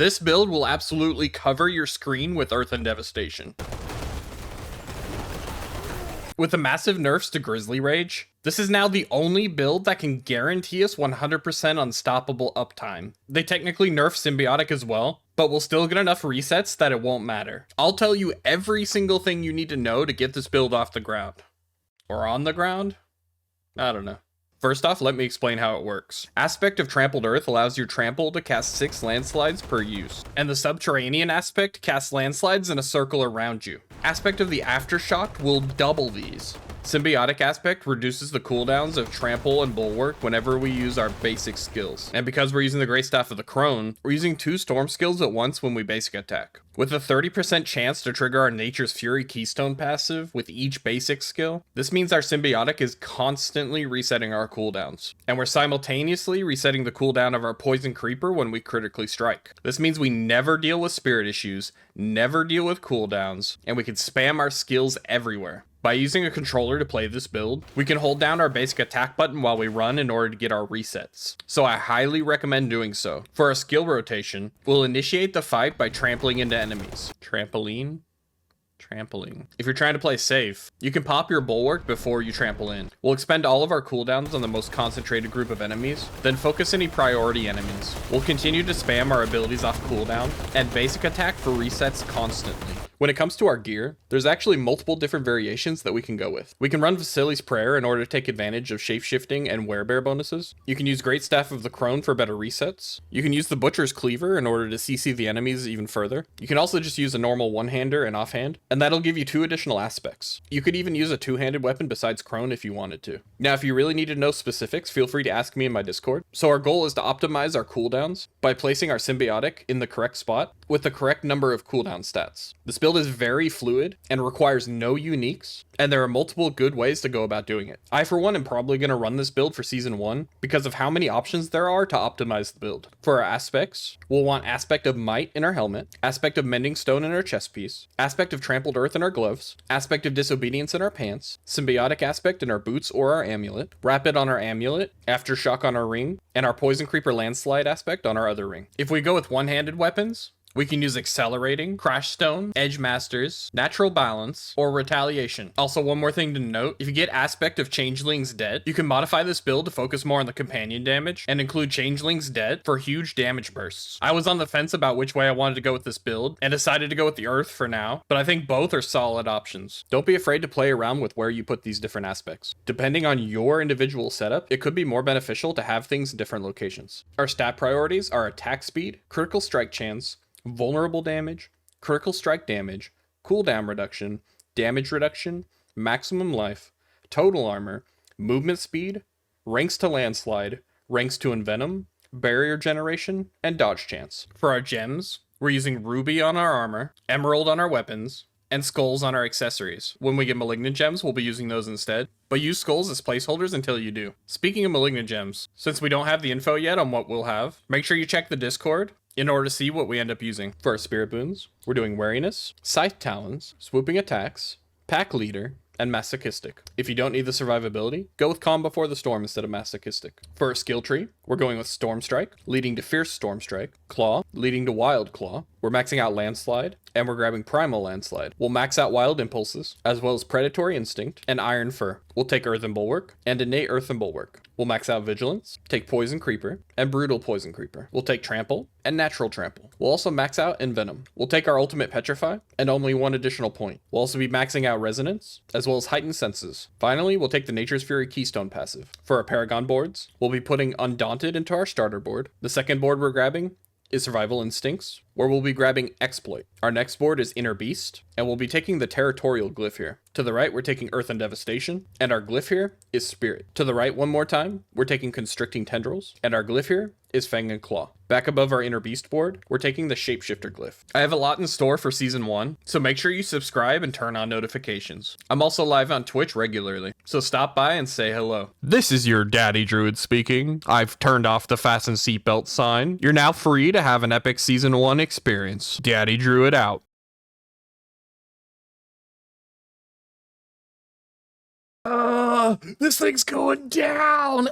This build will absolutely cover your screen with Earth and Devastation. With the massive nerfs to Grizzly Rage, this is now the only build that can guarantee us 100% unstoppable uptime. They technically nerf Symbiotic as well, but we'll still get enough resets that it won't matter. I'll tell you every single thing you need to know to get this build off the ground. Or on the ground? I don't know. First off, let me explain how it works. Aspect of Trampled Earth allows your Trample to cast 6 landslides per use, and the Subterranean Aspect casts landslides in a circle around you. Aspect of the Aftershock will double these. Symbiotic Aspect reduces the cooldowns of Trample and Bulwark whenever we use our basic skills. And because we're using the Grey Staff of the Crone, we're using 2 Storm skills at once when we basic attack. With a 30% chance to trigger our Nature's Fury Keystone passive with each basic skill, this means our Symbiotic is constantly resetting our cooldowns. And we're simultaneously resetting the cooldown of our Poison Creeper when we critically strike. This means we never deal with spirit issues, never deal with cooldowns, and we can spam our skills everywhere. By using a controller to play this build, we can hold down our basic attack button while we run in order to get our resets. So I highly recommend doing so. For our skill rotation, we'll initiate the fight by trampling into enemies. Trampoline? Trampling. If you're trying to play safe, you can pop your Bulwark before you trample in. We'll expend all of our cooldowns on the most concentrated group of enemies, then focus any priority enemies. We'll continue to spam our abilities off cooldown and basic attack for resets constantly. When it comes to our gear, there's actually multiple different variations that we can go with. We can run Vasili's Prayer in order to take advantage of shapeshifting and werebear bonuses. You can use Great Staff of the Crone for better resets. You can use the Butcher's Cleaver in order to CC the enemies even further. You can also just use a normal one-hander and offhand, and that'll give you 2 additional aspects. You could even use a 2-handed weapon besides Crone if you wanted to. Now, if you really need to know specifics, feel free to ask me in my Discord. So our goal is to optimize our cooldowns by placing our Symbiotic in the correct spot with the correct number of cooldown stats. This build is very fluid and requires no uniques, and there are multiple good ways to go about doing it. I, for one, am probably going to run this build for Season 1 because of how many options there are to optimize the build. For our aspects, we'll want Aspect of Might in our helmet, Aspect of Mending Stone in our chest piece, Aspect of Trampled Earth in our gloves, Aspect of Disobedience in our pants, Symbiotic Aspect in our boots or our amulet, Rapid on our amulet, Aftershock on our ring, and our Poison Creeper Landslide Aspect on our other ring. If we go with one-handed weapons, we can use Accelerating, Crash Stone, Edge Masters, Natural Balance, or Retaliation. Also, one more thing to note, if you get Aspect of Changeling's Dead, you can modify this build to focus more on the companion damage and include Changeling's Dead for huge damage bursts. I was on the fence about which way I wanted to go with this build and decided to go with the Earth for now, but I think both are solid options. Don't be afraid to play around with where you put these different aspects. Depending on your individual setup, it could be more beneficial to have things in different locations. Our stat priorities are attack speed, critical strike chance, vulnerable damage, critical strike damage, cooldown reduction, damage reduction, maximum life, total armor, movement speed, ranks to landslide, ranks to envenom, barrier generation, and dodge chance. For our gems, we're using ruby on our armor, emerald on our weapons, and skulls on our accessories. When we get malignant gems, we'll be using those instead, but use skulls as placeholders until you do. Speaking of malignant gems, since we don't have the info yet on what we'll have, make sure you check the Discord in order to see what we end up using. For our spirit boons, we're doing Wariness, Scythe Talons, Swooping Attacks, Pack Leader, and Masochistic. If you don't need the survivability, go with Calm Before the Storm instead of Masochistic. For our skill tree, we're going with Storm Strike, leading to Fierce Storm Strike, Claw, leading to Wild Claw. We're maxing out Landslide, and we're grabbing Primal Landslide. We'll max out Wild Impulses, as well as Predatory Instinct, and Iron Fur. We'll take Earthen Bulwark, and Innate Earthen Bulwark. We'll max out Vigilance, take Poison Creeper, and Brutal Poison Creeper. We'll take Trample, and Natural Trample. We'll also max out Envenom. We'll take our Ultimate Petrify, and only 1 additional point. We'll also be maxing out Resonance, as well as Heightened Senses. Finally, we'll take the Nature's Fury Keystone passive. For our Paragon boards, we'll be putting Undaunted into our starter board. The second board we're grabbing is Survival Instincts, where we'll be grabbing Exploit. Our next board is Inner Beast, and we'll be taking the Territorial Glyph here. To the right, we're taking Earth and Devastation, and our glyph here is Spirit. To the right one more time, we're taking Constricting Tendrils, and our glyph here is Fang and Claw. Back above our Inner Beast board, we're taking the Shapeshifter glyph. I have a lot in store for Season 1, so make sure you subscribe and turn on notifications. I'm also live on Twitch regularly, so stop by and say hello. This is your Daddy Druid speaking. I've turned off the fasten seatbelt sign. You're now free to have an epic Season 1 experience. Daddy Druid out. This thing's going down!